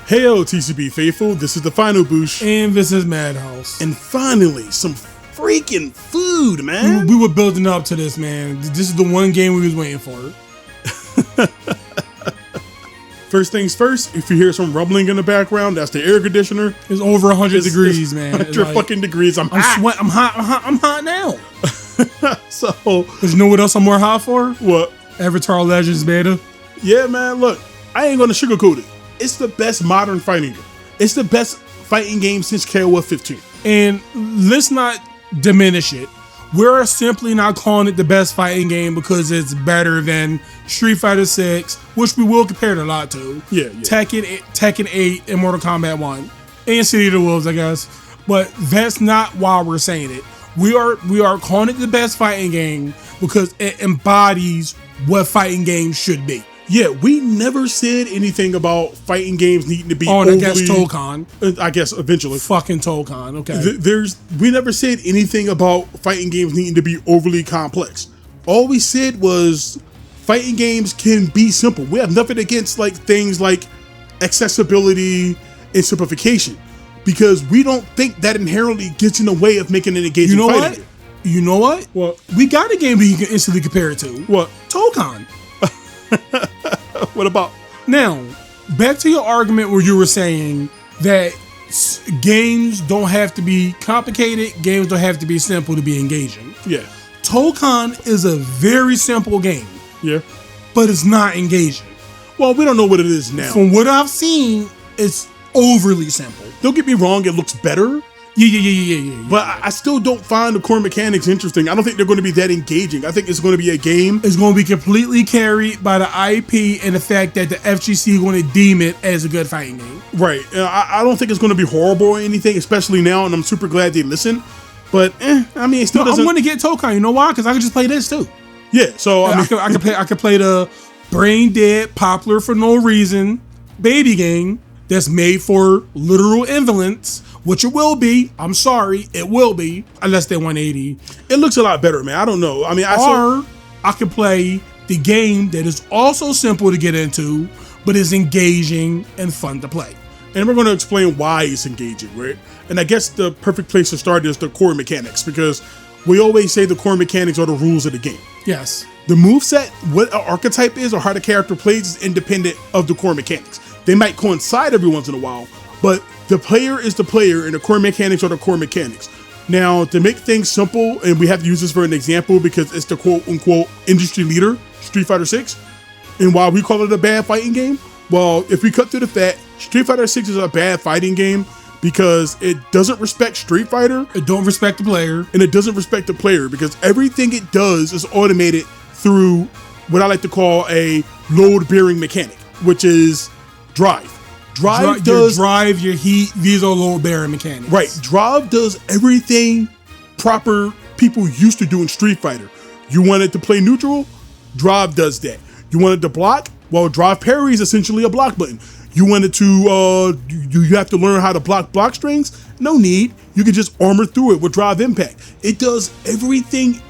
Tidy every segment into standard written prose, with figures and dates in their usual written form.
Heyo TCB faithful, this is the final boosh. And this is Madhouse. And finally, some freaking food, man. We were building up to this, man. This is the one game we was waiting for. First things first, if you hear some rumbling in the background, that's the air conditioner. It's over 100 degrees, man. 100 like, fucking degrees. I'm hot. I'm hot now. So, but you know what else I'm more hot for? What? Avatar Legends beta. Yeah, man, look, I ain't gonna sugarcoat it. It's the best modern fighting game. It's the best fighting game since KOF 15. And let's not diminish it. We're simply not calling it the best fighting game because it's better than Street Fighter 6, which we will compare it a lot to. Yeah. Tekken 8 and Mortal Kombat 1. And City of the Wolves, I guess. But that's not why we're saying it. We are calling it the best fighting game because it embodies what fighting games should be. Yeah, we never said anything about fighting games needing to be overly... I guess Tolkien. I guess eventually. Fucking Tolkien, okay. We never said anything about fighting games needing to be overly complex. All we said was fighting games can be simple. We have nothing against like things like accessibility and simplification because we don't think that inherently gets in the way of making an engaging fighting game. You know what? What? We got a game that you can instantly compare it to. What? Tolkien. What about? Now, back to your argument where you were saying that games don't have to be complicated, games don't have to be simple to be engaging. Yeah. Tolkien is a very simple game. Yeah. But it's not engaging. Well, we don't know what it is now. From what I've seen, it's overly simple. Don't get me wrong, it looks better. Yeah. But I still don't find the core mechanics interesting. I don't think they're going to be that engaging. I think it's going to be a game. It's going to be completely carried by the IP and the fact that the FGC is going to deem it as a good fighting game. Right. I don't think it's going to be horrible or anything, especially now, and I'm super glad they listen. But, I mean, it still doesn't... I'm going to get Tolkien. You know why? Because I can just play this, too. Yeah, so... I can play the brain-dead, popular for no reason baby game that's made for literal invalids, which it will be. I'm sorry, it will be, unless they're 180. It looks a lot better, man. I don't know. I mean, I can play the game that is also simple to get into, but is engaging and fun to play. And we're going to explain why it's engaging, right? And I guess the perfect place to start is the core mechanics, because we always say the core mechanics are the rules of the game. Yes. The moveset, what an archetype is or how the character plays is independent of the core mechanics. They might coincide every once in a while, but the player is the player and the core mechanics are the core mechanics. Now, to make things simple, and we have to use this for an example because it's the quote-unquote industry leader, Street Fighter 6. And while we call it a bad fighting game, well, if we cut through the fact, Street Fighter 6 is a bad fighting game because it doesn't respect Street Fighter. It don't respect the player. And it doesn't respect the player because everything it does is automated through what I like to call a load-bearing mechanic, which is drive. Drive, your heat, these are load-bearing mechanics. Right. Drive does everything proper people used to do in Street Fighter. You wanted to play neutral? Drive does that. You wanted to block? Well, drive parry is essentially a block button. You wanted to, you have to learn how to block strings? No need. You can just armor through it with drive impact. It does everything.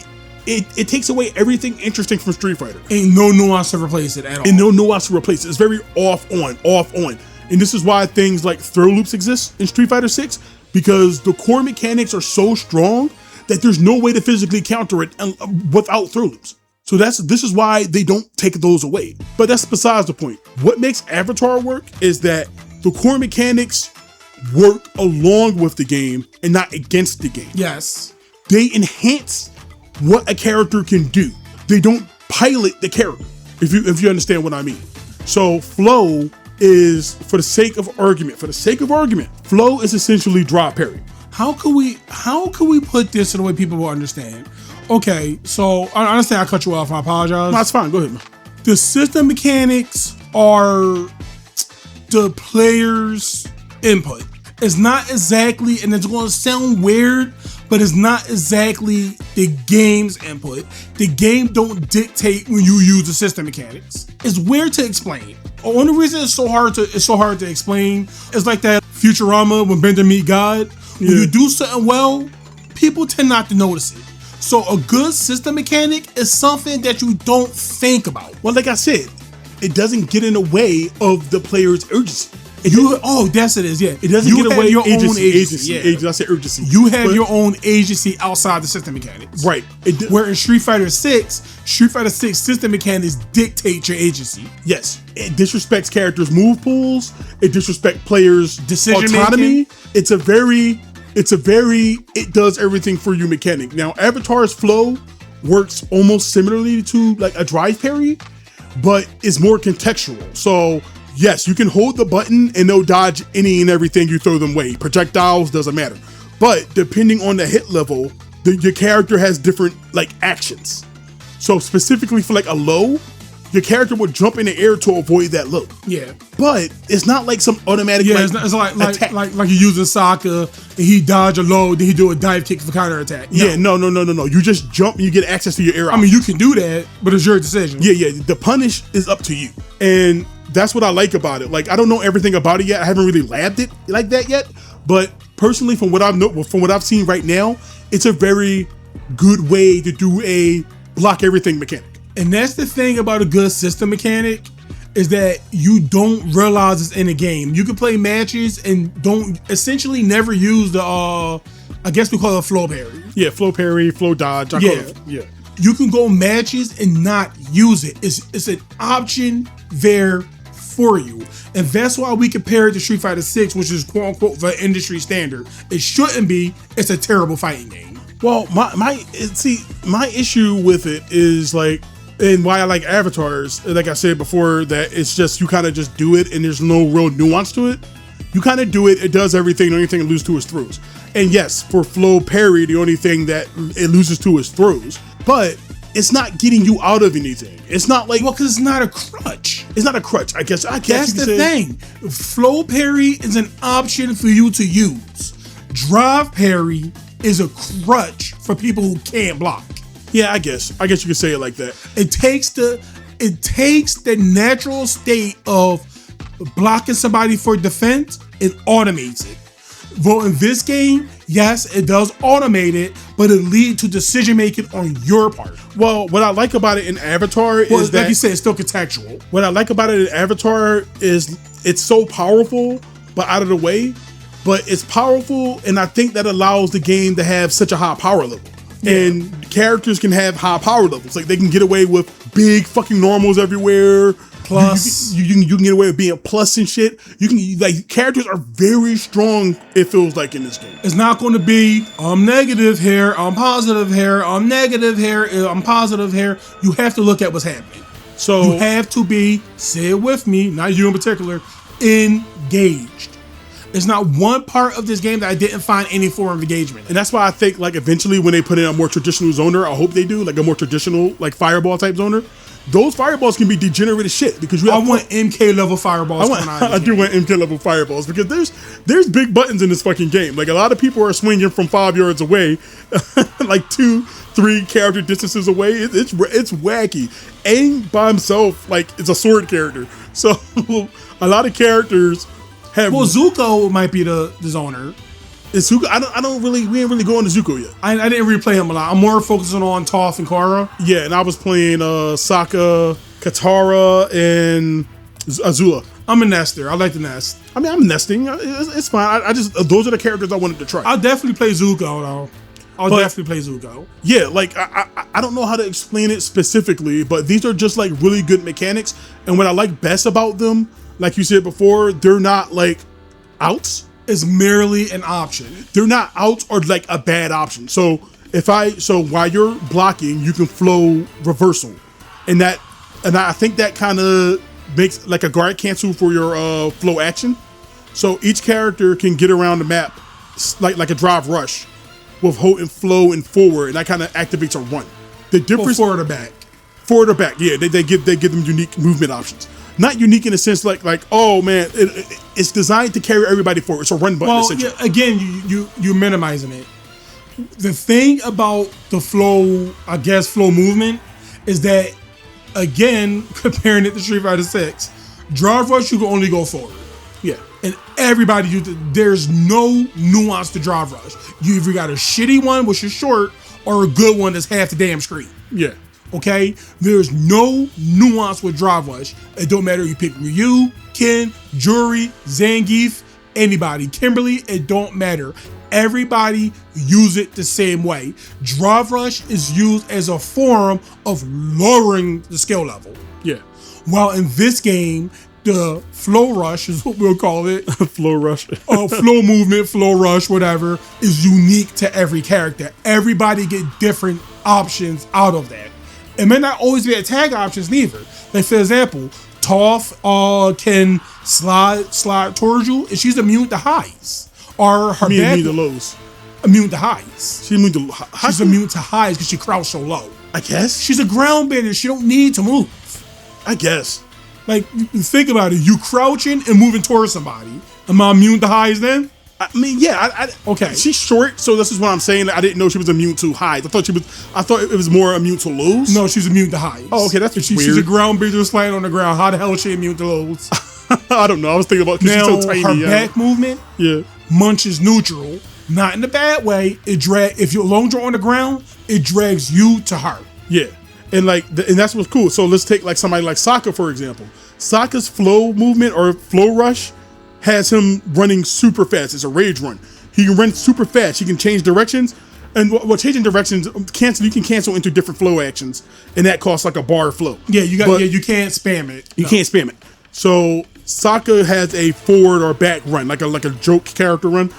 It takes away everything interesting from Street Fighter. Ain't no nuance to replace it at all. And no nuance to replace it. It's very off on. And this is why things like throw loops exist in Street Fighter 6, because the core mechanics are so strong that there's no way to physically counter it without throw loops. So this is why they don't take those away. But that's besides the point. What makes Avatar work is that the core mechanics work along with the game and not against the game. Yes. They enhance what a character can do. They don't pilot the character, if you understand what I mean. So flow is, for the sake of argument, flow is essentially drop parry. How could we put this in a way people will understand? Okay, so I understand I cut you off. I apologize. No, it's fine. Go ahead, man. The system mechanics are the player's input. It's not exactly, and it's going to sound weird, but it's not exactly the game's input. The game don't dictate when you use the system mechanics. It's weird to explain. The only reason it's so hard to explain is like that Futurama when Bender meet God. When you do something well, people tend not to notice it. So a good system mechanic is something that you don't think about. Well, like I said, it doesn't get in the way of the player's urgency. That's it is. Yeah, It doesn't you get have away your agency, own agency. I said urgency. You have your own agency outside the system mechanics. Right. Where in Street Fighter 6 system mechanics dictate your agency. Yes. It disrespects characters' move pools. It disrespects players' Decision autonomy. making. It's a very it does everything for you mechanic. Now, Avatar's flow works almost similarly to like a drive parry, but it's more contextual. So yes, you can hold the button and they'll dodge any and everything you throw them way. Projectiles, doesn't matter. But depending on the hit level, your character has different like actions. So specifically for like a low, your character would jump in the air to avoid that low. Yeah. But it's not like some automatic it's like you using Sokka and he dodge a low, then he do a dive kick for counter attack. Yeah, no. You just jump and you get access to your air. I mean, you can do that, but it's your decision. Yeah. The punish is up to you. And that's what I like about it. Like, I don't know everything about it yet. I haven't really labbed it like that yet. But personally, from what I've seen right now, it's a very good way to do a block everything mechanic. And that's the thing about a good system mechanic, is that you don't realize it's in a game. You can play matches and don't essentially never use the I guess we call it flow parry. Yeah, flow parry, flow dodge. Yeah. You can go matches and not use it. It's an option there for you. And that's why we compare it to Street Fighter 6, which is quote unquote the industry standard. It shouldn't be. It's a terrible fighting game. Well, my issue with it is like, and why I like Avatars, like I said before, that it's just you kind of just do it and there's no real nuance to it. You kind of do it, it does everything, the only thing it loses to is throws. And yes, for flow parry, the only thing that it loses to is throws. But it's not getting you out of anything. It's not like, well, because it's not a crutch. It's not a crutch. I guess that's the thing. Flow parry is an option for you to use. Drive parry is a crutch for people who can't block. Yeah, I guess you could say it like that. It takes the natural state of blocking somebody for defense, it automates it. Well, in this game, yes, it does automate it, but it leads to decision making on your part. Well, what I like about it in Avatar is that, like you said, it's still contextual. What I like about it in Avatar is it's so powerful, but out of the way. But it's powerful, and I think that allows the game to have such a high power level. Yeah. And characters can have high power levels. Like, they can get away with big fucking normals everywhere. Plus, you can get away with being plus and shit. You can, like, characters are very strong, it feels like, in this game. It's not going to be, I'm negative here, I'm positive here, I'm negative here, I'm positive here. You have to look at what's happening. So you have to be, say it with me, not you in particular, engaged. There's not one part of this game that I didn't find any form of engagement. And that's why I think, like, eventually when they put in a more traditional zoner, I hope they do, like a more traditional, like, fireball type zoner, those fireballs can be degenerate as shit, because you have I want MK level fireballs. I do want MK level fireballs, because there's big buttons in this fucking game. Like, a lot of people are swinging from 5 yards away, like 2-3 character distances away. It's wacky. Aang by himself, like, is a sword character. So a lot of characters have. Well, Zuko might be the zoner. Is Zuko? We ain't really going to Zuko yet. I didn't really play him a lot. I'm more focusing on Toph and Korra. Yeah, and I was playing Sokka, Katara, and Azula. I'm a nester. I like the nest. I mean, I'm nesting. It's fine. I just those are the characters I wanted to try. I'll definitely play Zuko though. I'll definitely play Zuko. Yeah, like I don't know how to explain it specifically, but these are just like really good mechanics. And what I like best about them, like you said before, they're not like outs. It's merely an option. They're not outs or like a bad option. So while you're blocking, you can flow reversal, and I think that kind of makes like a guard cancel for your flow action. So each character can get around the map like a drive rush with hold and flow and forward, and that kind of activates a run. The difference forward or back. Forward or back, yeah. They give them unique movement options. Not unique in the sense like oh man, it's designed to carry everybody forward. It's a run button. Well, yeah, again, you're minimizing it. The thing about the flow, I guess, flow movement is that, again, comparing it to Street Fighter 6, drive rush you can only go forward. Yeah, and everybody there's no nuance to drive rush. You either got a shitty one which is short or a good one that's half the damn screen. Yeah. Okay, there's no nuance with Drive Rush. It don't matter if you pick Ryu, Ken, Juri, Zangief, anybody, Kimberly, it don't matter. Everybody use it the same way. Drive Rush is used as a form of lowering the skill level. Yeah. While in this game, the flow rush is what we'll call it. Flow rush. Flow movement, flow rush, whatever, is unique to every character. Everybody get different options out of that. It may not always be attack options neither. Like for example, Toph can slide towards you, and she's immune to highs. Or her immune to lows. Immune to highs. She's immune to She's immune to highs because she crouched so low. I guess. She's a ground bender. She don't need to move. I guess. Like, think about it. You crouching and moving towards somebody. Am I immune to highs then? I mean, yeah. Okay. She's short, so this is what I'm saying. I didn't know she was immune to highs. I thought it was more immune to lows. No, she's immune to highs. Oh, okay, that's weird. She's a ground bender sliding on the ground. How the hell is she immune to lows? I don't know. I was thinking about because she's so tiny. Her back movement, munches neutral. Not in a bad way. If you're long draw on the ground, it drags you to her. Yeah. And and that's what's cool. So let's take like somebody like Sokka, for example. Sokka's flow movement or flow rush has him running super fast. It's a rage run. He can run super fast. He can change directions. And changing directions, you can cancel into different flow actions, and that costs like a bar of flow. Yeah, you can't spam it. You can't spam it. So Sokka has a forward or back run, like a joke character run.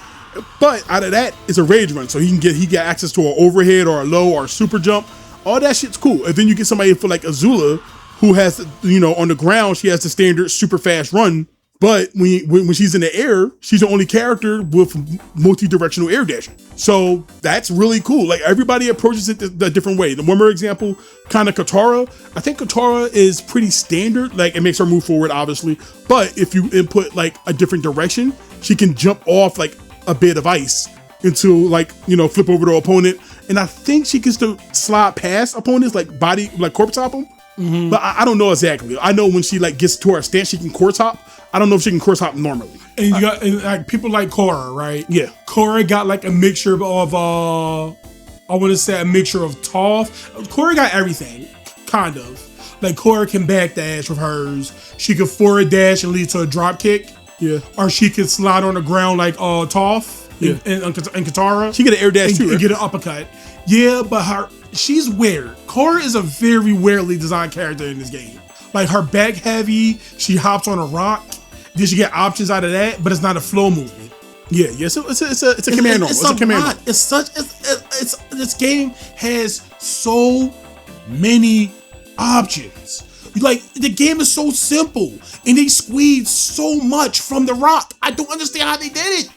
But out of that, it's a rage run. So he get access to an overhead or a low or a super jump. All that shit's cool. And then you get somebody for like Azula, who has, on the ground, she has the standard super fast run. But when she's in the air, she's the only character with multi-directional air dashing. So that's really cool. Like everybody approaches it the different way. The one more example, kind of Katara. I think Katara is pretty standard. Like it makes her move forward, obviously. But if you input like a different direction, she can jump off like a bed of ice into flip over the opponent. And I think she can still slide past opponents, like corpse hop them. Mm-hmm. But I don't know exactly. I know when she gets to her stance, she can course hop. I don't know if she can course hop normally. And you got people like Korra, right? Yeah. Korra got like a mixture of I want to say a mixture of Toph. Korra got everything, kind of. Like Korra can backdash with hers. She can forward dash and lead to a drop kick. Yeah. Or she can slide on the ground like Toph. Yeah. And Katara. She get an air dash too, right? And get an uppercut. Yeah, but she's weird. Korra is a very weirdly designed character in this game. Like her back heavy, she hops on a rock. Then she get options out of that, but it's not a flow movement. Yeah. So it's a command normal. It's a command normal. This game has so many options. Like the game is so simple, and they squeeze so much from the rock. I don't understand how they did it.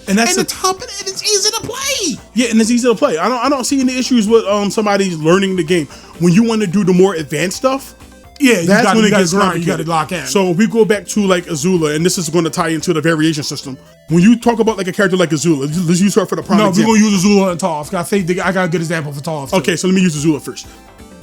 And the top of it, it's easy to play. Yeah, and it's easy to play. I don't see any issues with somebody learning the game. When you want to do the more advanced stuff, that's when it gets complicated. You got to lock in. So if we go back to like Azula, and this is going to tie into the variation system. When you talk about like a character like Azula, let's use her for the prime example. No, we're going to use Azula and Toph. I think I got a good example for Toph. Okay, so let me use Azula first.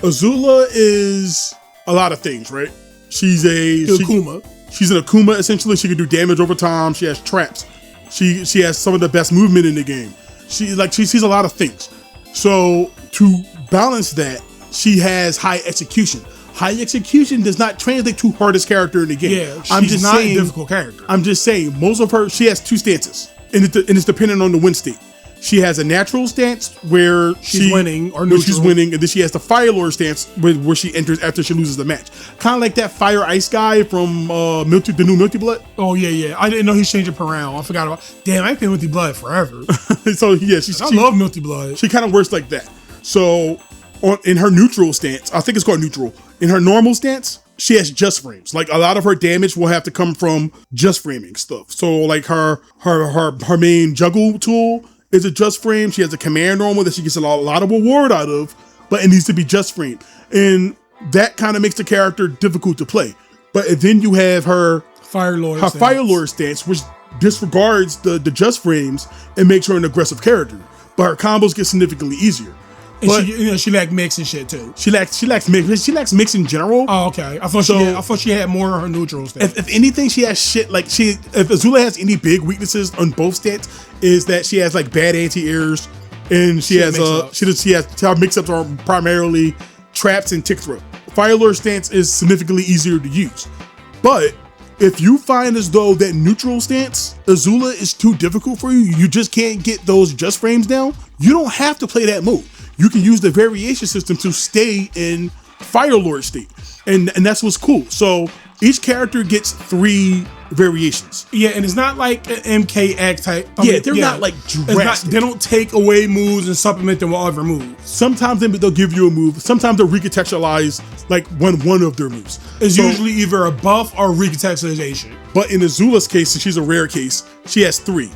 Azula is a lot of things, right? She's Akuma. She's an Akuma, essentially. She can do damage over time. She has traps. She has some of the best movement in the game. She sees a lot of things. So to balance that, she has high execution. High execution does not translate to hardest character in the game. Yeah, she's not a difficult character. I'm just saying, most of her, she has two stances, and it's dependent on the win state. She has a natural stance where she's winning, and then she has the Fire Lord stance where she enters after she loses the match. Kind of like that Fire Ice guy from the new Milky Blood. Oh yeah. I didn't know he's changing around. I forgot about. Damn, I've been Milky Blood forever. So yeah, I love Milky Blood. She kind of works like that. So in her neutral stance, I think it's called neutral. In her normal stance, she has just frames. Like a lot of her damage will have to come from just framing stuff. So like her main juggle tool is a just frame. She has a command normal that she gets a lot of reward out of, but it needs to be just frame. And that kind of makes the character difficult to play. But then you have her Fire Lord stance, which disregards the just frames and makes her an aggressive character. But her combos get significantly easier. And she lacks mix and shit too. She lacks mix. She lacks mix in general. Oh, okay. I thought she had more of her neutral stance. If anything, she has shit like if Azula has any big weaknesses on both stance, is that she has like bad anti-airs, and she has her mix-ups are primarily traps and tick throw. Fire Lord stance is significantly easier to use. But if you find as though that neutral stance, Azula, is too difficult for you, you just can't get those just frames down, you don't have to play that mode. You can use the variation system to stay in Fire Lord state. And that's what's cool. So each character gets 3 variations. Yeah, and it's not like an MKX type. They're not like drastic. They don't take away moves and supplement them with other moves. Sometimes they'll give you a move. Sometimes they'll recontextualize like one of their moves. It's usually either a buff or recontextualization. But in Azula's case, since she's a rare case, she has 3.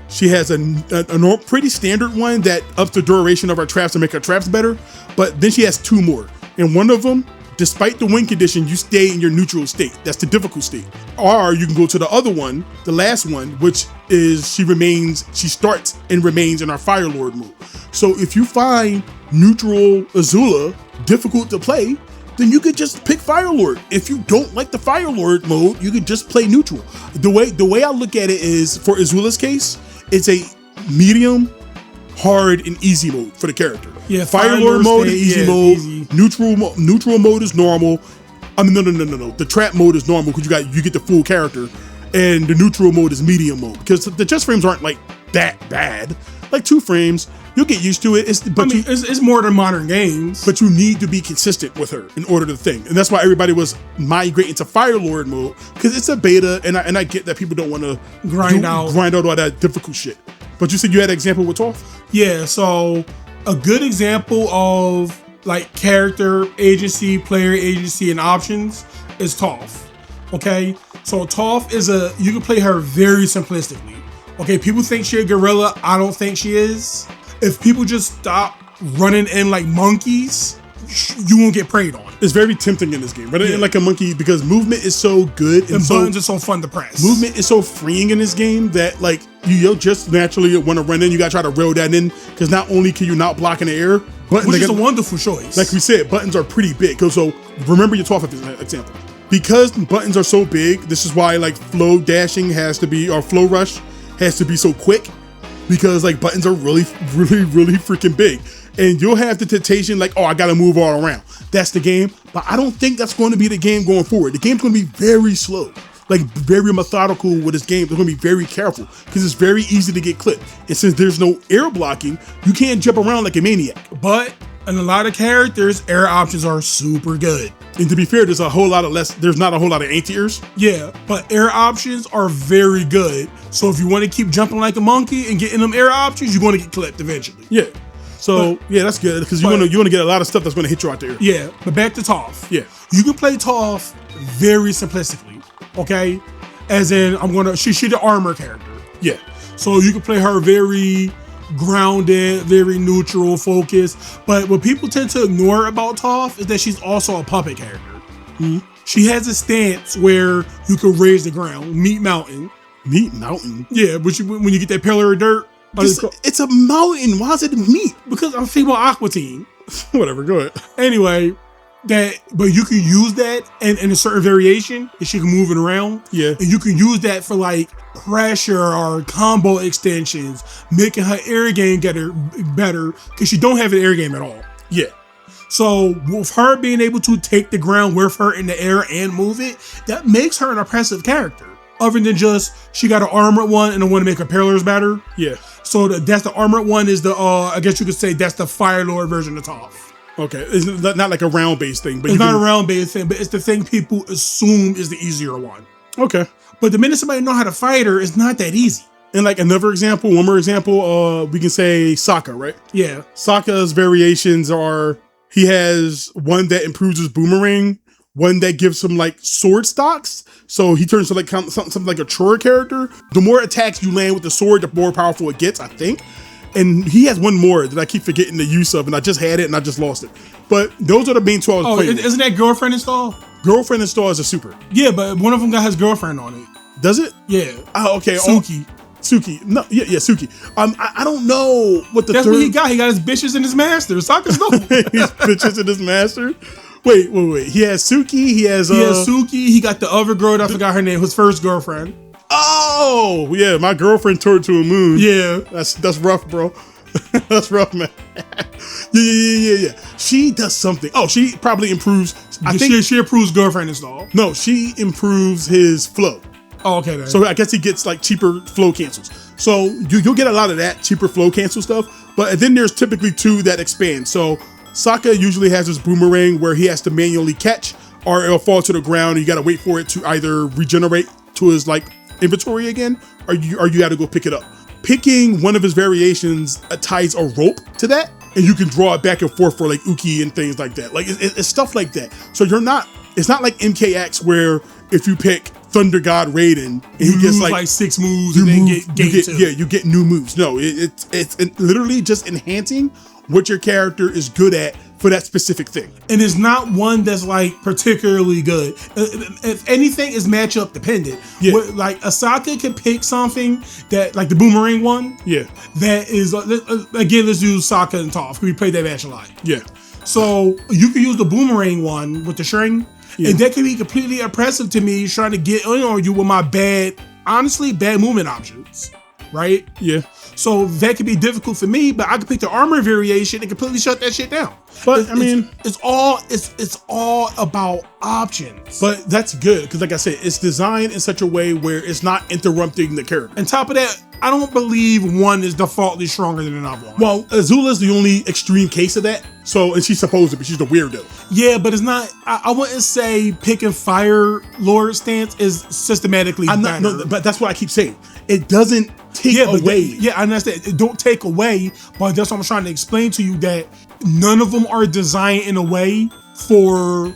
She has a pretty standard one that ups the duration of her traps to make her traps better. But then she has 2 more. And one of them, despite the win condition, you stay in your neutral state. That's the difficult state. Or you can go to the other one, the last one, which is she starts and remains in our Fire Lord mode. So if you find neutral Azula difficult to play, then you could just pick Fire Lord. If you don't like the Fire Lord mode, you could just play neutral. The way I look at it is, for Azula's case, it's a medium, hard, and easy mode for the character. Yeah, Fire Lord mode is easy mode. Easy. Neutral mode is normal. I mean, no. The trap mode is normal because you get the full character, and the neutral mode is medium mode because the just frames aren't like that bad. Like 2 frames, you'll get used to it. It's more than modern games. But you need to be consistent with her in order to think, and that's why everybody was migrating to Fire Lord mode because it's a beta, and I get that people don't want to grind out all that difficult shit. But you said you had an example with Toph? Yeah, so a good example of like character agency, player agency, and options is Toph. Okay, so Toph you can play her very simplistically. Okay, people think she's a gorilla. I don't think she is. If people just stop running in like monkeys, you won't get preyed on. It's very tempting in this game, running in like a monkey because movement is so good and buttons are so fun to press. Movement is so freeing in this game that like you'll just naturally want to run in. You gotta try to reel that in because not only can you not block in the air, which is a wonderful choice. Like we said, buttons are pretty big. So remember your 12th example. Because buttons are so big, this is why like flow dashing has to be, or flow rush has to be so quick, because like buttons are really freaking big. And you'll have the temptation like, oh, I gotta move all around. That's the game. But I don't think that's going to be the game going forward. The game's gonna be very slow, like very methodical with this game. They're gonna be very careful because it's very easy to get clipped. And since there's no air blocking, you can't jump around like a maniac. But in a lot of characters, air options are super good. And to be fair, there's not a whole lot of anti-airs. Yeah, but air options are very good. So if you want to keep jumping like a monkey and getting them air options, you're going to get clipped eventually. Yeah. So yeah, that's good because you want to get a lot of stuff that's going to hit you out there. Yeah, but back to Toph. Yeah, you can play Toph very simplistically. Okay, as in she's the armor character. Yeah, so you can play her very grounded, very neutral, focused. But what people tend to ignore about Toph is that she's also a puppet character. Mm-hmm. She has a stance where you can raise the ground, meat mountain. Meat mountain. Yeah, but when you get that pillar of dirt. It's a mountain. Why is it meat? Because I'm female Aqua Team. Whatever, go ahead. Anyway, but you can use that in a certain variation if she can move it around. Yeah. And you can use that for like pressure or combo extensions, making her air game get her better because she don't have an air game at all. Yeah. So with her being able to take the ground with her in the air and move it, that makes her an impressive character. Other than just she got an armored one and I want to make her parallels better. Yeah. So that's the armored one is the I guess you could say that's the Fire Lord version of Toph. Okay, it's not like a round based thing, but it's not a round based thing, but it's the thing people assume is the easier one. Okay, but the minute somebody know how to fight her, it's not that easy. And like one more example, we can say Sokka, right? Yeah, Sokka's variations are he has one that improves his boomerang, one that gives him like sword stocks, so he turns to like something like a Chora character. The more attacks you land with the sword, the more powerful it gets, I think. And he has one more that I keep forgetting the use of, and I just had it and I just lost it. But those are the main 12. Oh, isn't that Girlfriend install? Girlfriend install is a super. Yeah, but one of them got his girlfriend on it. Does it? Yeah. Oh, okay. Suki. Suki. No, yeah, Suki. I don't know what the That's third... what he got. He got his bitches and his master. Sokka's no. His bitches and his master? Wait. He has Suki. He has Suki. He got the other girl that I forgot her name. His first girlfriend. Oh, yeah. My girlfriend turned to a moon. Yeah. That's rough, bro. That's rough, man. Yeah. She does something. Oh, she probably improves. I think she improves girlfriend install. No, she improves his flow. Oh, okay. Then. So I guess he gets like cheaper flow cancels. So you'll get a lot of that cheaper flow cancel stuff. But then there's typically 2 that expand. So Sokka usually has this boomerang where he has to manually catch, or it'll fall to the ground. And you got to wait for it to either regenerate to his like inventory again, or you got to go pick it up. Picking one of his variations ties a rope to that, and you can draw it back and forth for like Uki and things like that. Like it's stuff like that. So it's not like MKX where if you pick Thunder God Raiden, and he gets like 6 moves and then you get new moves. No, it's literally just enhancing what your character is good at for that specific thing. And it's not one that's like particularly good. If anything, is matchup dependent. Yeah. Like Asaka can pick something that, like the boomerang one. Yeah. That is, again, let's use Sokka and Toph, because we played that match a lot. Yeah. So you can use the boomerang one with the string, and that can be completely oppressive to me, trying to get on you with my bad movement options. Right? Yeah. So that could be difficult for me, but I could pick the armor variation and completely shut that shit down. But it's all about options. But that's good, because like I said, it's designed in such a way where it's not interrupting the character. On top of that, I don't believe one is defaultly stronger than another one. Well, Azula's the only extreme case of that. So, and she's supposed to be, she's the weirdo. Yeah, but it's not, I wouldn't say picking Fire Lord stance is systematically better. No, but that's what I keep saying. It doesn't take away. I understand. It don't take away, but that's what I'm trying to explain to you, that none of them are designed in a way for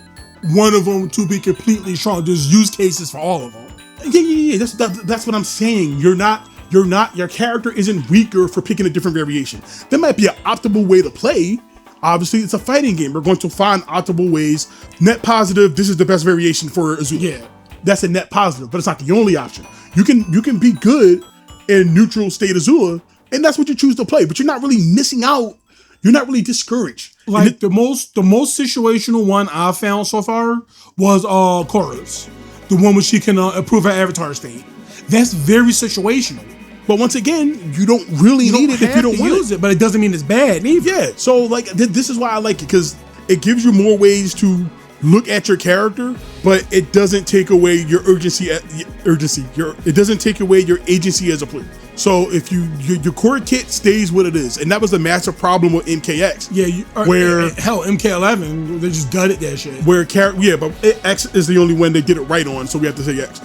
one of them to be completely strong. There's use cases for all of them. Yeah. That's what I'm saying. Your character isn't weaker for picking a different variation. There might be an optimal way to play. Obviously, it's a fighting game. We're going to find optimal ways. Net positive, this is the best variation for Azula. Yeah. That's a net positive, but it's not the only option. You can be good in neutral state Azula, and that's what you choose to play, but you're not really missing out. You're not really discouraged. Like the most situational one I've found so far was Korra's. The one where she can improve her avatar state. That's very situational. But once again, you don't really need it if you don't want use it, but it doesn't mean it's bad either. Yeah, so like this is why I like it, because it gives you more ways to look at your character, but it doesn't take away your it doesn't take away your agency as a player. So if your core kit stays what it is, and that was the massive problem with MKX. Yeah, where hell, MK11, they just gutted that shit. Where but X is the only one they did it right on, so we have to say X.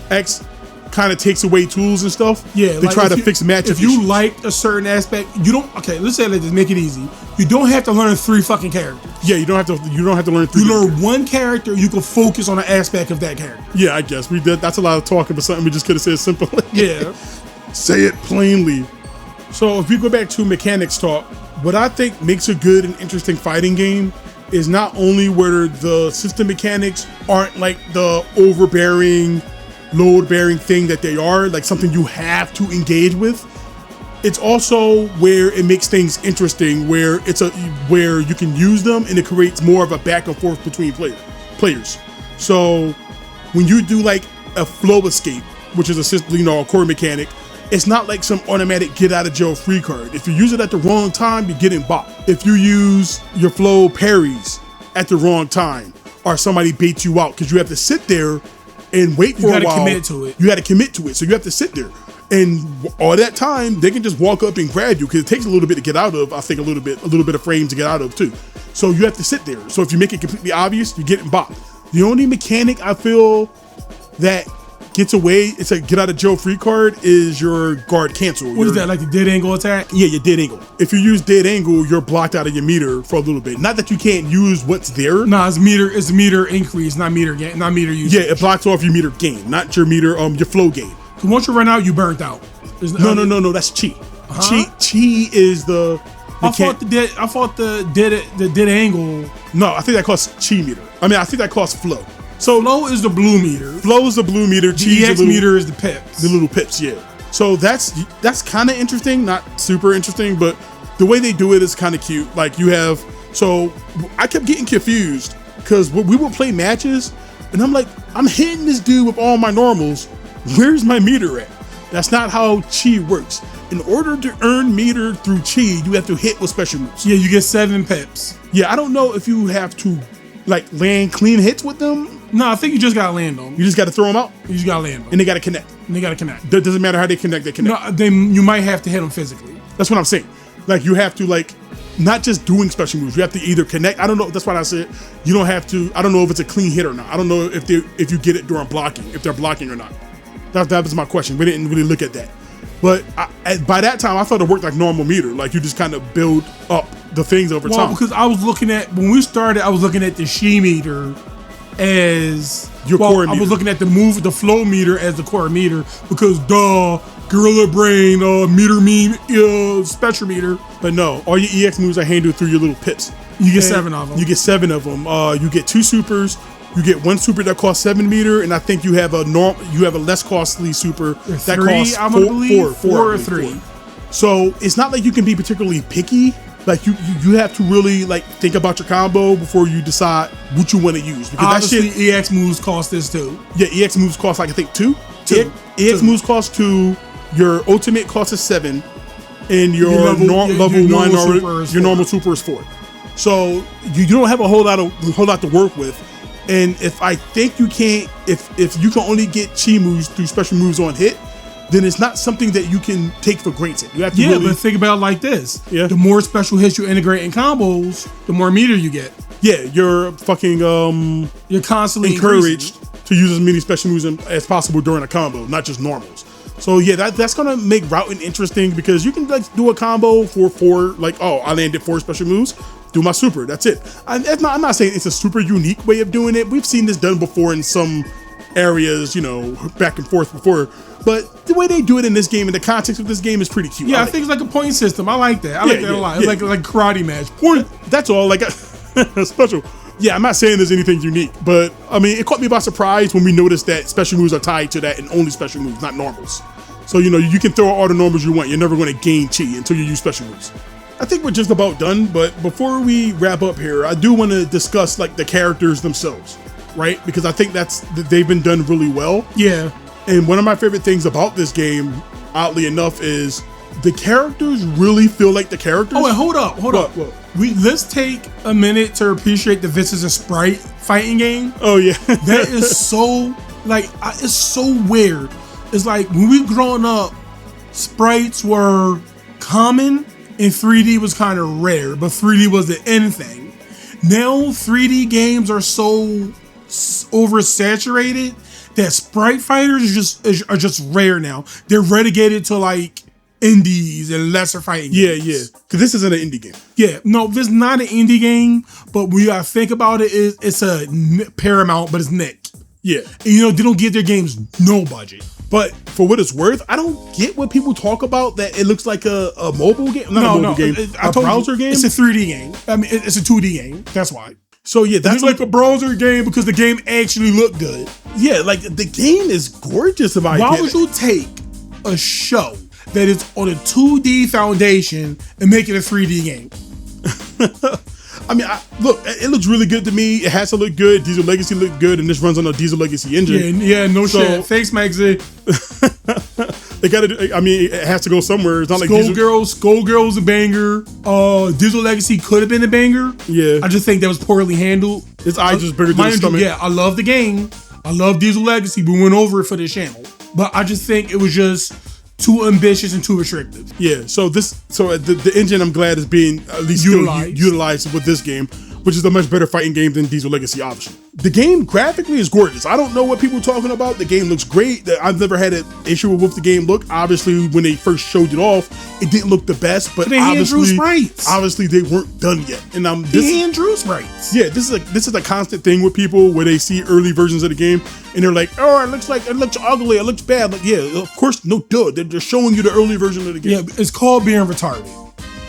X kind of takes away tools and stuff. Yeah, they try to fix matchup If you issues. like a certain aspect, you don't. Okay, let's say like this, make it easy. You don't have to learn 3 fucking characters. Yeah, you don't have to learn 3. You learn one character, you can focus on an aspect of that character. Yeah, I guess we did. That's a lot of talking, but something we just could have said simply. Yeah, say it plainly. So if we go back to mechanics talk, what I think makes a good and interesting fighting game is not only where the system mechanics aren't like the overbearing, load-bearing thing that they are, like something you have to engage with. It's also where it makes things interesting, where where you can use them and it creates more of a back and forth between players. So when you do like a flow escape, which is a core mechanic, it's not like some automatic get out of jail free card. If you use it at the wrong time, you're getting bopped. If you use your flow parries at the wrong time, or somebody baits you out, because you have to sit there and wait for a while. You gotta commit to it. You gotta commit to it, so you have to sit there. And all that time, they can just walk up and grab you, because it takes a little bit to get out of. I think a little bit of frame to get out of too. So you have to sit there. So if you make it completely obvious, you're getting bopped. The only mechanic I feel that gets away, it's a get out of jail free card, is your guard cancel. What is that, like the dead angle attack? Yeah, your dead angle. If you use dead angle, you're blocked out of your meter for a little bit. Not that you can't use what's there. Nah, it's meter increase, not meter usage. Yeah, it blocks off your meter gain, not your meter your flow gain. So once you run out, you burnt out. No, that's chi. Chi is the I thought the dead angle. No, I think that costs chi meter. I think that costs flow. So flow is the blue meter. Flow is the blue meter. The EX meter is the pips. The little pips, yeah. So that's kind of interesting, not super interesting, but the way they do it is kind of cute. Like so I kept getting confused because we would play matches, and I'm like, I'm hitting this dude with all my normals. Where's my meter at? That's not how chi works. in order to earn meter through chi, you have to hit with special moves. Yeah, you get 7 pips. Yeah, I don't know if you have to like land clean hits with them. No, I think you just gotta land them. You just got to throw them out. You just gotta land them. And they got to connect. It Doesn't matter how they connect, they connect. No, you might have to hit them physically. That's what I'm saying. Like you have to like, not just doing special moves. You have to either connect. I don't know. That's what I said. You don't have to. I don't know if it's a clean hit or not. I don't know if you get it during blocking, if they're blocking or not. That was my question. We didn't really look at that. But by that time, I thought it worked like normal meter. Like you just kind of build up the things over time. Well, because I was looking at, when we started, I was looking at the Shi meter as your core meter. I was looking at the flow meter as the core meter because Gorilla Brain, special meter. But no, all your EX moves are handled through your little pips. You get 7 of them. You get 7 of them. You get 2 supers. You get 1 super that costs 7 meter, and I think you have a less costly super that costs 4 or 3. So it's not like you can be particularly picky. Like you have to really like think about your combo before you decide what you want to use. Because obviously EX moves cost this too. Yeah, EX moves cost like I think 2. EX moves cost 2. Your ultimate cost is 7, and your normal super is 4. So you don't have a whole lot to work with. And if I think you can't, if you can only get chi moves through special moves on hit, then it's not something that you can take for granted. You have to but think about it like this. Yeah. The more special hits you integrate in combos, the more meter you get. Yeah, you're fucking you're constantly encouraged to use as many special moves as possible during a combo, not just normals. So yeah, that's gonna make routing interesting because you can like do a combo for 4, like, oh, I landed 4 special moves, do my super, that's it. I'm not saying it's a super unique way of doing it. We've seen this done before in some areas, back and forth before. But the way they do it in this game, in the context of this game, is pretty cute. Yeah, I think it's like a point system. I like that. I like that a lot. It's like a karate match. Point. That's all. Like special. Yeah, I'm not saying there's anything unique, but I mean, it caught me by surprise when we noticed that special moves are tied to that and only special moves, not normals. So you can throw all the normals you want. You're never going to gain chi until you use special moves. I think we're just about done, but before we wrap up here, I do want to discuss like the characters themselves, right? Because I think they've been done really well. Yeah. And one of my favorite things about this game, oddly enough, is the characters really feel like the characters. Oh, wait, hold up. Let's take a minute to appreciate that this is a Sprite fighting game. Oh yeah. That is so, it's so weird. It's like when we growing up, sprites were common and 3D was kind of rare, but 3D was the end thing. Now 3D games are so oversaturated that sprite fighters are just rare now. They're relegated to like indies and lesser fighting games. Yeah. Because this isn't an indie game. Yeah, no, this is not an indie game, but when you gotta think about it, it's a Paramount, but it's Nick. Yeah. And, they don't give their games no budget. But for what it's worth, I don't get what people talk about that it looks like a mobile game. Not a mobile game. A browser game? It's a 3D game. I mean, it's a 2D game. That's why. So yeah, that's like a browser game because the game actually looked good. Yeah, like the game is gorgeous. Why would you take a show that is on a 2D foundation and make it a 3D game? I mean, look, it looks really good to me. It has to look good. Diesel Legacy looked good, and this runs on a Diesel Legacy engine. Yeah, no shit. Thanks, Maxie. They got to. I mean, it has to go somewhere. It's not like Skullgirl's a banger. Diesel Legacy could have been a banger. Yeah, I just think that was poorly handled. Its eyes just bigger than its stomach. Yeah, I love the game. I love Diesel Legacy. We went over it for this channel, but I just think it was just too ambitious and too restrictive. Yeah, so the engine, I'm glad, is being at least utilized with this game, which is a much better fighting game than Diesel Legacy, obviously. The game graphically is gorgeous. I don't know what people are talking about. The game looks great. I've never had an issue with the game look. Obviously, when they first showed it off, it didn't look the best, but obviously they weren't done yet. And they hand drew sprites. Yeah, this is a constant thing with people where they see early versions of the game and they're like, oh, it looks ugly, it looks bad. Like, yeah, of course, no duh. They're showing you the early version of the game. Yeah, it's called being retarded.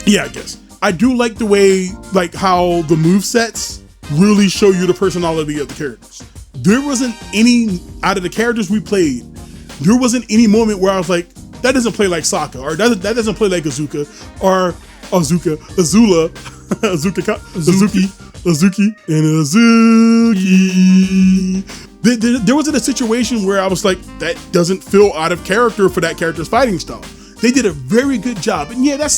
Yeah, I guess. I do like the way, like how the movesets really show you the personality of the characters. There wasn't any, out of the characters we played, there wasn't any moment where I was like, that doesn't play like Sokka, or that doesn't play like Azula, and Azuki. There wasn't a situation where I was like, that doesn't feel out of character for that character's fighting style. they did a very good job. And yeah,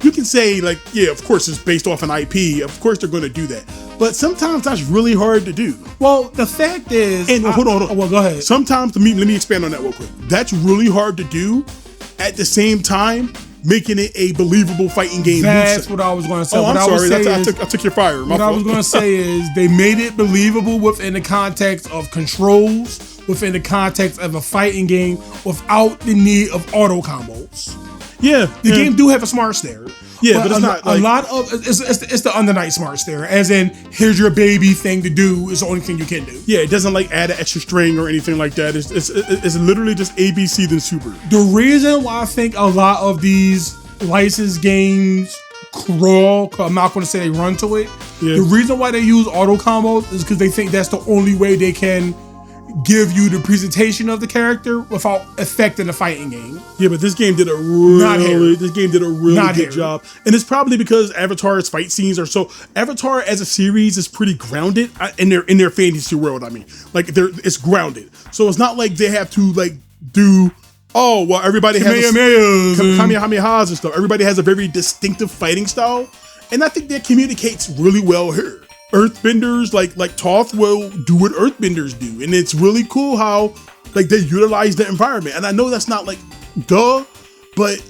you can say like, yeah, of course it's based off an IP. Of course they're going to do that. But sometimes that's really hard to do. Well, the fact is, and hold on. Well, go ahead. Sometimes, let me expand on that real quick. That's really hard to do. At the same time, making it a believable fighting game. That's what I was going to say. Oh, I'm sorry. I took your fire. What I was going to say is they made it believable within the context of controls, within the context of a fighting game, without the need of auto combos. Yeah, the game do have a smart stare. Yeah, but it's not like, a lot of it's the under night smart stare, as in here's your baby thing to do is the only thing you can do. Yeah, it doesn't like add an extra string or anything like that. It's literally just ABC then super. The reason why I think a lot of these licensed games crawl, I'm not going to say they run to it. Yeah. The reason why they use auto combos is because they think that's the only way they can give you the presentation of the character without affecting the fighting game. Yeah, but this game did a really good job. And it's probably because Avatar's fight scenes are so Avatar as a series is pretty grounded in their fantasy world, I mean. Like it's grounded. So it's not like they have to like do everybody has Kamehamehas and stuff. Everybody has a very distinctive fighting style. And I think that communicates really well here. Earthbenders like Toph will do what Earthbenders do, and it's really cool how like they utilize the environment. And I know that's not like but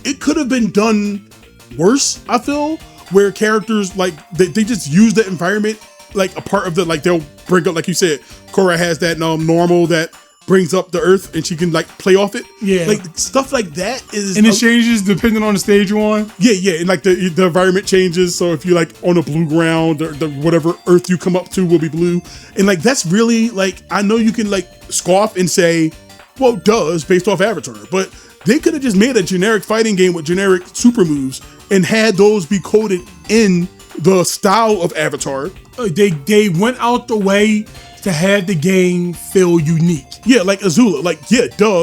it could have been done worse. I feel where characters like they just use the environment like a part of the like they'll bring up like you said. Korra has that normal that brings up the earth and she can like play off it. Yeah, like stuff like that is, and it changes depending on the stage you're on. Yeah, and like the environment changes. So if you're like on a blue ground, the whatever earth you come up to will be blue, and like that's really like I know you can like scoff and say, well, it's based off Avatar, but they could have just made a generic fighting game with generic super moves and had those be coded in the style of Avatar. They went out the way to have the game feel unique. Yeah, like Azula, like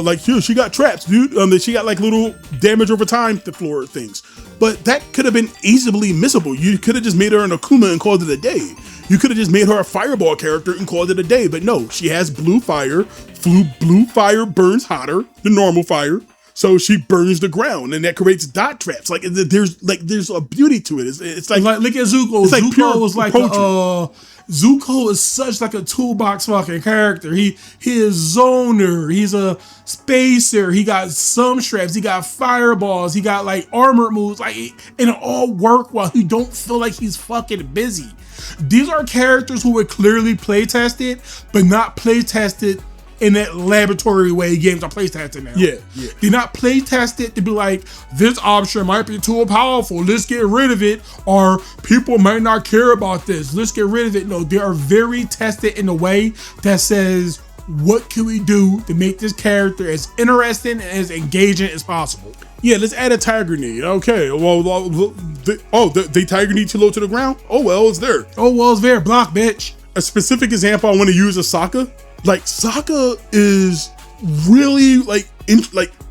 like she got traps, dude. She got like little damage over time to floor things, but that could have been easily missable. You could have just made her an Akuma and called it a day. You could have just made her a fireball character and called it a day, but no, she has blue fire. Blue fire burns hotter than normal fire, so she burns the ground, and that creates dot traps. Like there's a beauty to it. It's like look at Zuko. It's like Zuko was like Zuko is such like a toolbox fucking character. He is zoner. He's a spacer. He got some straps. He got fireballs. He got like armored moves. Like, and it all work while he don't feel like he's fucking busy. These are characters who were clearly play tested, but not play tested in that laboratory way games are play tested now. Yeah. They're not play tested to be like, this option might be too powerful, let's get rid of it, or people might not care about this, let's get rid of it. No, they are very tested in a way that says, what can we do to make this character as interesting and as engaging as possible? Yeah, let's add a tire grenade. Okay, the tire grenade too low to the ground? Oh, well, it's there. It's there. Block, bitch. A specific example I want to use is Sokka. Like Sokka is really like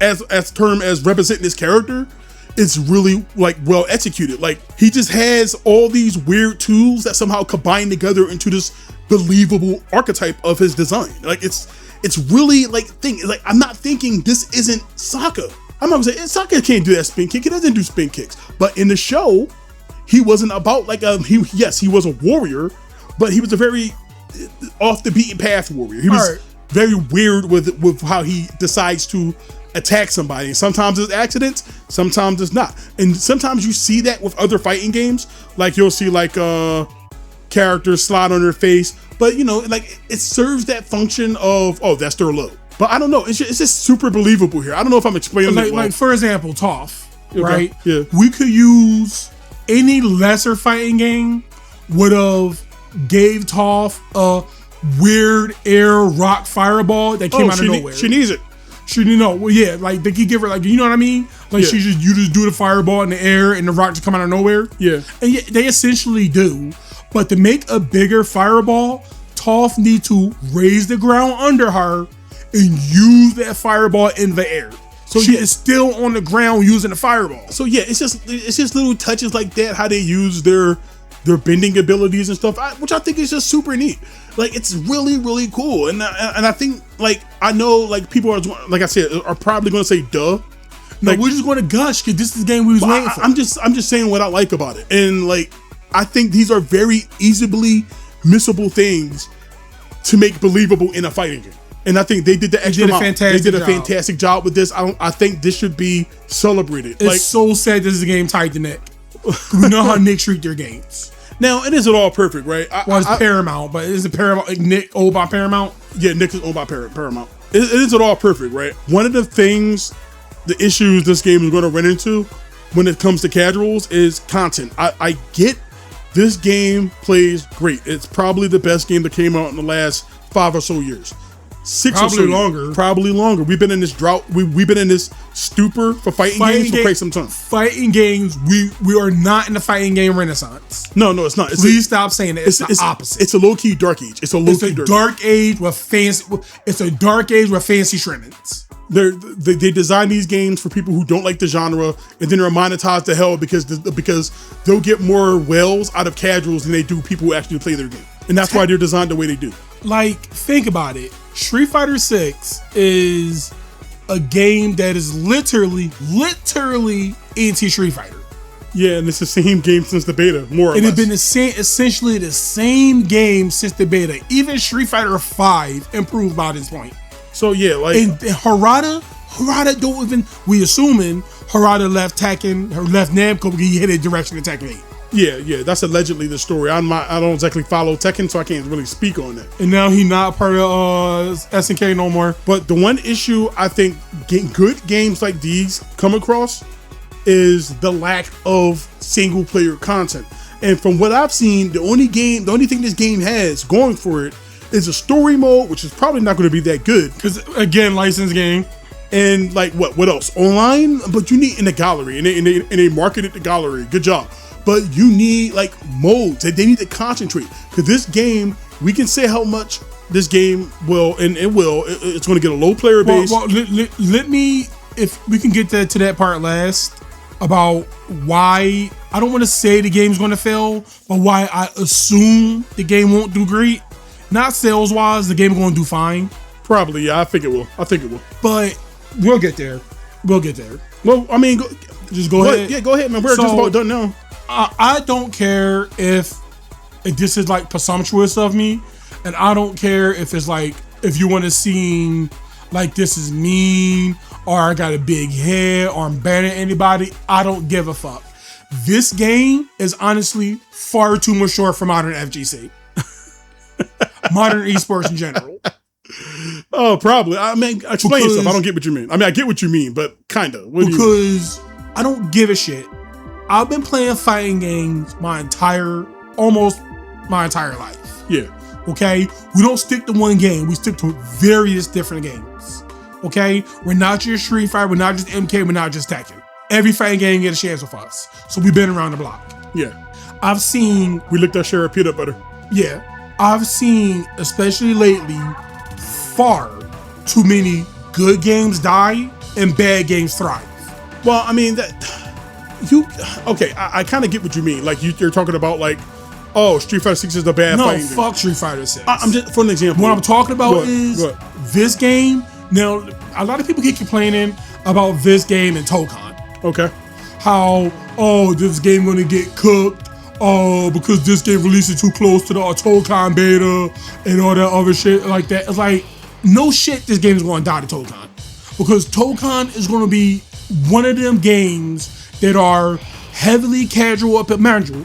as term as representing this character, it's really like well executed. Like he just has all these weird tools that somehow combine together into this believable archetype of his design. Like it's really like I'm not thinking this isn't Sokka. I'm not gonna say Sokka can't do that spin kick. He doesn't do spin kicks. But in the show, he wasn't about like he was a warrior, but he was a very off the beaten path warrior. He was very weird with how he decides to attack somebody. Sometimes it's accidents, sometimes it's not. And sometimes you see that with other fighting games. Like you'll see like characters slide on their face, but like it serves that function of that's their low. But I don't know. It's just super believable here. I don't know if I'm explaining it well. Like for example, Toph, right? Yeah. We could use any lesser fighting game would have gave Toph a weird air rock fireball that came out of nowhere. She needs it. Like they could give her like, you know what I mean? Like you just do the fireball in the air and the rock just come out of nowhere. Yeah. And they essentially do. But to make a bigger fireball, Toph needs to raise the ground under her and use that fireball in the air. So she is still on the ground using the fireball. So yeah, it's just little touches like that, how they use their bending abilities and stuff, which I think is just super neat. Like it's really, really cool. And I think like I know like people are, like I said, are probably going to say duh, No, we're just going to gush because this is the game we was waiting for. I'm just saying what I like about it, and like I think these are very easily missable things to make believable in a fighting game. And I think they did the extra mile. They did a fantastic job with this. I think this should be celebrated. It's so sad this is a game tied to Nick. We know how Nick treat their games. Now, it isn't all perfect, right? It's Paramount, but is it Paramount? Like Nick owned by Paramount? Yeah, Nick is owned by Paramount. It isn't all perfect, right? One of the things, the issues this game is going to run into when it comes to casuals is content. I get this game plays great. It's probably the best game that came out in the last 5 or so years. 6 or so longer. Probably longer. We've been in this drought. We've been in this stupor for fighting games for quite some time. Fighting games, we are not in the fighting game renaissance. No, it's not. Please stop saying that. It's the opposite. It's a low-key dark age. It's a dark age with fancy. It's a dark age with fancy trimmings. They design these games for people who don't like the genre, and then they're monetized to hell because they'll get more whales out of casuals than they do people who actually play their game. And that's why they're designed the way they do. Like, think about it. Street Fighter 6 is a game that is literally anti-Street Fighter. Yeah, and it's the same game since the beta, more or less. And it's been essentially the same game since the beta. Even Street Fighter 5 improved by this point. So yeah, like, and Harada don't even. We assuming Harada left Namco because he headed direction to Tekken 8. Yeah, that's allegedly the story. I don't exactly follow Tekken, so I can't really speak on that. And now he's not part of SNK no more. But the one issue I think good games like these come across is the lack of single player content. And from what I've seen, the only thing this game has going for it is a story mode, which is probably not going to be that good. Because again, licensed game. And like what else? Online? But you need in the gallery, and they marketed the gallery. Good job. But you need like modes that they need to concentrate. Because this game, we can say how much this game will, and it's going to get a low player base. Well, let me, if we can get to that part last, about why, I don't want to say the game's going to fail, but why I assume the game won't do great. Not sales wise, the game is going to do fine. Probably, yeah, I think it will. But we'll get there. Well, I mean, just go ahead. Yeah, go ahead, man. We're just about done now. I don't care if this is like presumptuous of me, and I don't care if it's like, if you want to seem like this is mean, or I got a big head, or I'm banning anybody. I don't give a fuck. This game is honestly far too mature for modern FGC. Modern esports in general. Oh, probably. I mean, explain yourself. I don't get what you mean. I mean, I get what you mean, but kinda. Because I don't give a shit. I've been playing fighting games almost my entire life. Yeah. Okay? We don't stick to one game. We stick to various different games. Okay? We're not just Street Fighter. We're not just MK. We're not just Tekken. Every fighting game gets a chance with us. So we've been around the block. Yeah. We licked our share of peanut butter. Yeah. I've seen, especially lately, far too many good games die and bad games thrive. Well, I mean, I kind of get what you mean. Like, you're talking about, like, oh, Street Fighter 6 is the bad fighting game. No, fuck Street Fighter 6. I'm just, for an example. What I'm talking about is this game. Now, a lot of people keep complaining about this game and Tokon. Okay. How, this game gonna get cooked. Because this game releases too close to the Tokon beta and all that other shit like that. It's like, no shit, this game is going to die to Tokon. Because Tokon is going to be one of them games that are heavily casual up at Manjul.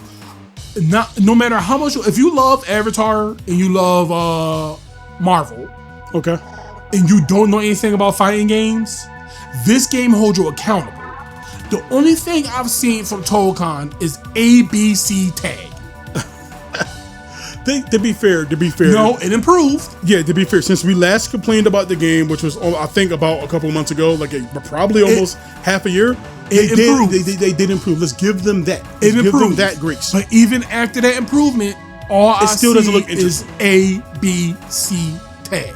No matter how much, if you love Avatar and you love Marvel, okay, and you don't know anything about fighting games, this game holds you accountable. The only thing I've seen from Tokon is ABC tag. To be fair. No, it improved. Yeah, to be fair, since we last complained about the game, which was, I think, about a couple of months ago, probably almost half a year, they did improve. Let's give them that. Give them that grace. But even after that improvement, all still doesn't look is ABC tag.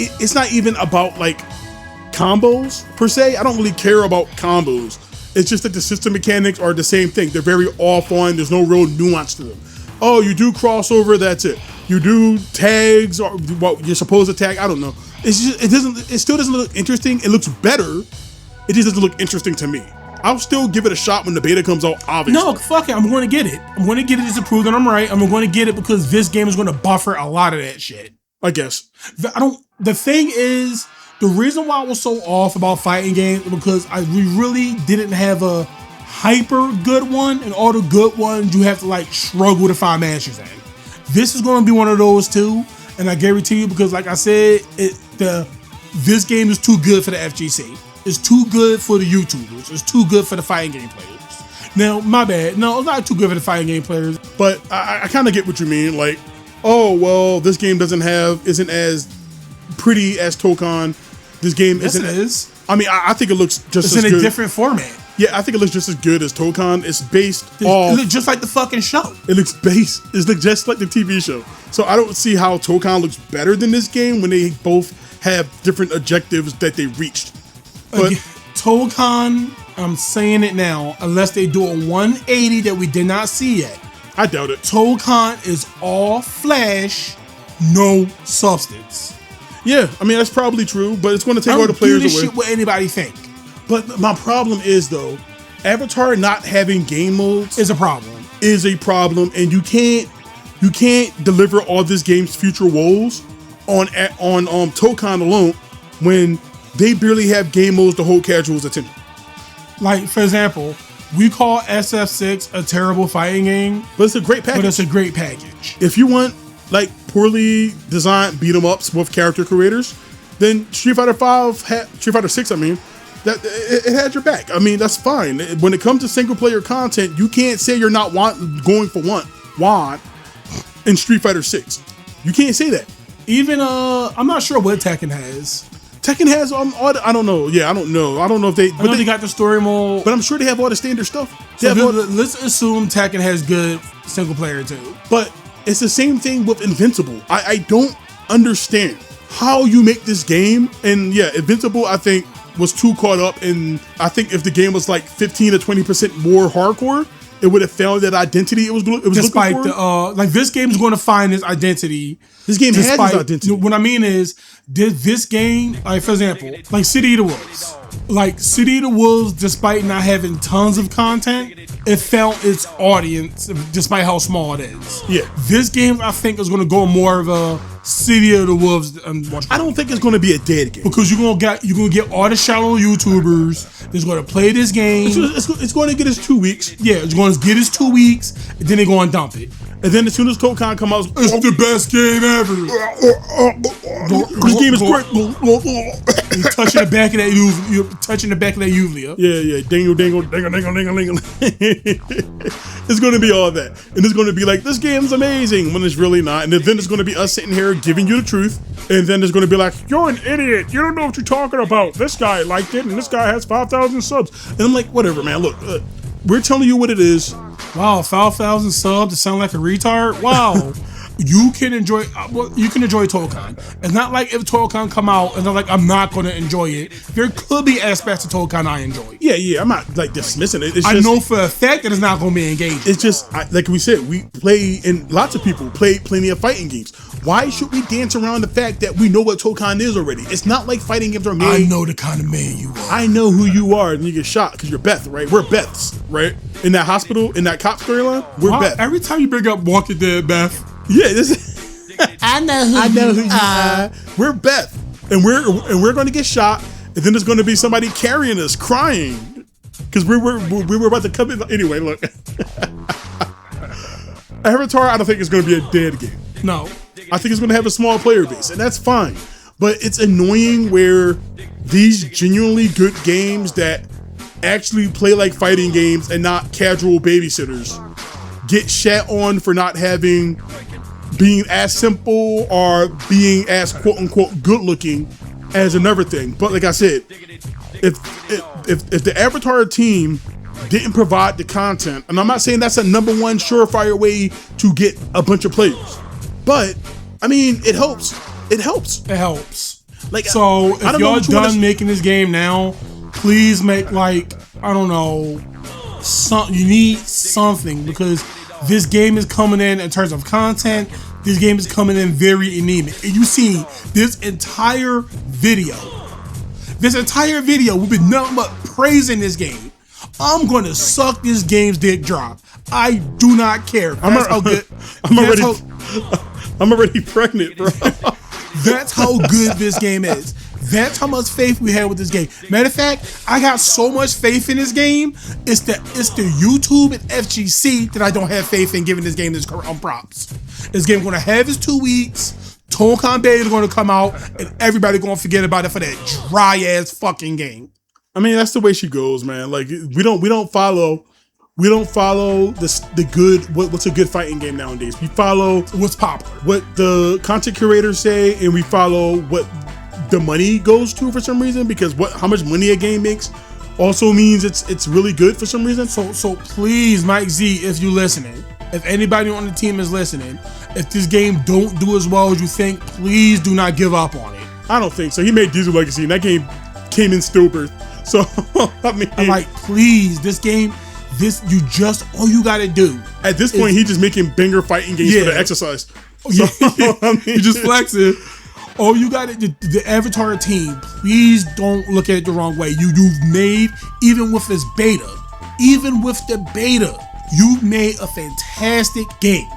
It's not even about like combos per se. I don't really care about combos. It's just that the system mechanics are the same thing. They're very off on. There's no real nuance to them. Oh, you do crossover, that's it. You do tags, or what you're supposed to tag. I don't know. It still doesn't look interesting. It looks better, It just doesn't look interesting to me. I'll still give it a shot when the beta comes out, obviously. No, fuck it. I'm going to get it. I'm going to get it just to prove that I'm right. I'm going to get it because this game is going to buffer a lot of that shit. I guess. The thing is, the reason why I was so off about fighting games is because we really didn't have a hyper good one, and all the good ones you have to like struggle to find masters in. This is going to be one of those too, and I guarantee you, because like I said, this game is too good for the FGC. It's too good for the YouTubers. It's too good for the fighting game players. Now, my bad. No, it's not too good for the fighting game players. But I kind of get what you mean. Like, oh, well, this game isn't as pretty as Tokon. This game yes, isn't. It is. I mean, I think it looks just as good. It's in a different format. Yeah, I think it looks just as good as Tokon. It's based off. It looks just like the fucking show. It looks just like the TV show. So I don't see how Tokon looks better than this game when they both have different objectives that they reached. But Tokon, I'm saying it now, unless they do a 180 that we did not see yet. I doubt it. Tokon is all flash, no substance. Yeah, I mean, that's probably true, but it's going to take all the players away. Shit what anybody think. But my problem is, though, Avatar not having game modes is a problem. And you can't deliver all this game's future woes on Tokon alone when they barely have game modes to hold casuals' attention. Like, for example, we call SF6 a terrible fighting game, but it's a great package. If you want like poorly designed beat 'em ups with character creators, then Street Fighter 6, I mean, that it had your back. I mean, that's fine. When it comes to single player content, you can't say you're not going for want in Street Fighter 6. You can't say that. Even I'm not sure what Tekken has. Tekken has I don't know. Yeah, I don't know. I don't know if they. But they got the story mode. But I'm sure they have all the standard stuff. Let's assume Tekken has good single player too. But it's the same thing with Invincible. I don't understand how you make this game. And yeah, Invincible, I think, was too caught up in. I think if the game was like 15 to 20% more hardcore, it would have found that identity it was despite looking for. Like this game is going to find its identity. This game has its identity. What I mean is, did this game, like for example, like City of the Wolves. Like City of the Wolves, despite not having tons of content, it found its audience despite how small it is. Yeah. This game, I think, is going to go more of a City of the Wolves. I don't think it's going to be a dead game because you're gonna get all the shallow YouTubers that's going to play this game. It's going to get us 2 weeks. Yeah, it's going to get us 2 weeks, and then they're going to dump it. And then as soon as Tokon come out, it's the best game ever. This game is great. You're touching the back of that Uvlia. Yeah. Dingle. It's going to be all that. And it's going to be like, this game's amazing, when it's really not. And then it's going to be us sitting here giving you the truth. And then it's going to be like, you're an idiot. You don't know what you're talking about. This guy liked it, and this guy has 5,000 subs. And I'm like, whatever, man. Look, we're telling you what it is. Wow, 5,000 subs to sound like a retard? Wow. You can enjoy Tokon. It's not like if Tokon come out and they're like, I'm not going to enjoy it. There could be aspects of Tokon I enjoy. Yeah, I'm not like dismissing it. I know for a fact that it's not going to be engaging. It's just, like we said, we play, and lots of people play plenty of fighting games. Why should we dance around the fact that we know what Tokon is already? It's not like fighting games are made. I know the kind of man you are. I know who you are, and you get shot because you're Beth, right? We're Beths, right? In that hospital, in that cop storyline, we're Beth. Every time you bring up Walking Dead, Beth. Yeah, I know who you are. We're Beth, and we're going to get shot, and then there's going to be somebody carrying us, crying, because we were about to come in. Anyway, look, Avatar, I don't think it's going to be a dead game. No, I think it's going to have a small player base, and that's fine. But it's annoying where these genuinely good games that actually play like fighting games and not casual babysitters get shat on for not being as simple or being as quote unquote good looking as another thing. But like I said, if the Avatar team didn't provide the content, and I'm not saying that's a number one surefire way to get a bunch of players, but I mean it helps. It helps. Like, so if y'all done making this game now, please make, like, I don't know, you need something, because this game is coming in terms of content. This game is coming in very anemic. And you see this entire video This entire video, we've been nothing but praising this game. I'm gonna suck this game's dick drop. I do not care. That's how good. I'm already pregnant, bro. That's how good this game is. That's how much faith we had with this game. Matter of fact, I got so much faith in this game. It's the YouTube and FGC that I don't have faith in giving this game this props. This game gonna have its 2 weeks. Tonkon Beta is gonna come out, and everybody gonna forget about it for that dry ass fucking game. I mean, that's the way she goes, man. Like we don't follow the good what's a good fighting game nowadays. We follow what's popular, what the content curators say, and we follow what the money goes to for some reason, because how much money a game makes also means it's really good for some reason. So please, Mike Z, if you're listening, if anybody on the team is listening, if this game don't do as well as you think, please do not give up on it. I don't think so. He made Diesel Legacy, and that game came in stillbirth. So I mean, I'm like, please, this game, all you gotta do. At this point, he's just making banger fighting games for the exercise. So, I mean, you just flexing. Oh, you got it. The Avatar team, please don't look at it the wrong way. You've made, even with the beta, you've made a fantastic game.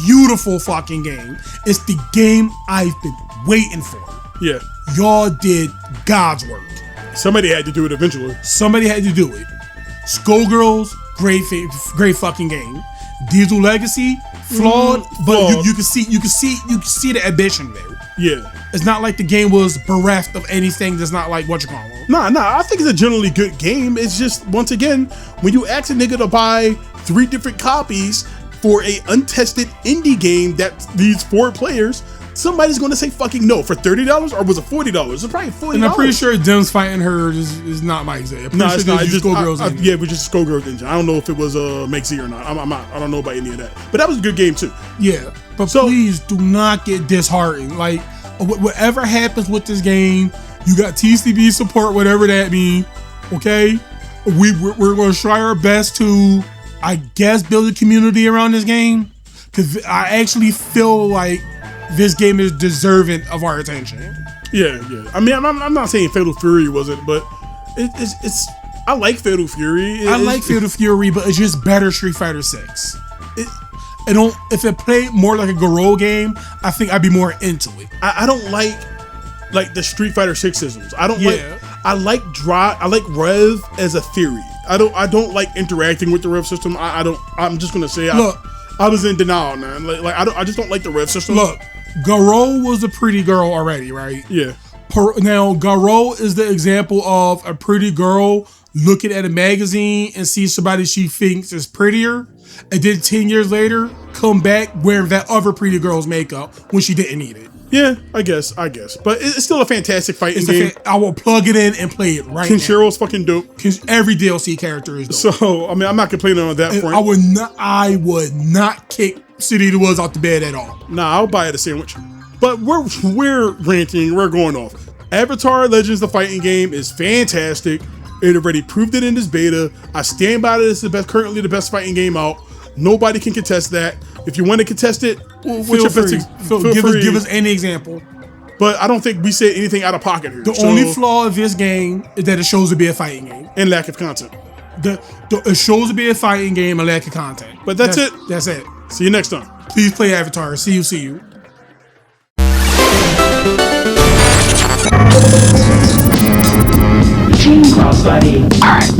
Beautiful fucking game. It's the game I've been waiting for. Yeah. Y'all did God's work. Somebody had to do it eventually. Somebody had to do it. Skullgirls, great fucking game. Diesel Legacy, flawed, but you can see the ambition there. Yeah. It's not like the game was bereft of anything that's not like what you call it. Nah, I think it's a generally good game. It's just, once again, when you ask a nigga to buy 3 different copies for a untested indie game that needs 4 players, somebody's gonna say fucking no for $30, or was it $40? It's probably $40. And I'm pretty sure Dem's fighting her is not my example. No, it's not. It's just Skullgirls engine. Yeah, it was just Skullgirls engine. I don't know if it was Make Z or not. I don't know about any of that. But that was a good game too. Yeah, but please do not get disheartened. Like, whatever happens with this game, you got TCB support, whatever that means. Okay, we're gonna try our best to, I guess, build a community around this game, because I actually feel like this game is deserving of our attention. Yeah. I mean, I'm not saying Fatal Fury wasn't, but it's. I like Fatal Fury. I like Fatal Fury, but it's just better Street Fighter 6. If it played more like a Garou game, I think I'd be more into it. I don't like the Street Fighter 6 systems. I like Rev as a theory. I don't like interacting with the Rev system. I'm just gonna say, look, I was in denial, man. I just don't like the Rev system. Look, Garou was a pretty girl already, right? Yeah. Now Garou is the example of a pretty girl looking at a magazine and see somebody she thinks is prettier, and then 10 years later come back wearing that other pretty girl's makeup when she didn't need it. Yeah, I guess. But it's still a fantastic fighting game. I will plug it in and play it right now. Kenshiro's fucking dope. Every DLC character is dope. So, I mean, I'm not complaining on that point. I would not kick City of the Woods off the bed at all. Nah, I'll buy it a sandwich. But we're ranting, we're going off. Avatar Legends, the fighting game, is fantastic. It already proved it in this beta. I stand by it. It's currently the best fighting game out. Nobody can contest that. If you want to contest it, feel free. Give us any example. But I don't think we said anything out of pocket here. The only flaw of this game is that it shows to be a fighting game. And lack of content. It shows to be a fighting game and lack of content. But that's it. That's it. See you next time. Please play Avatar. See you. Team cross, buddy. All right.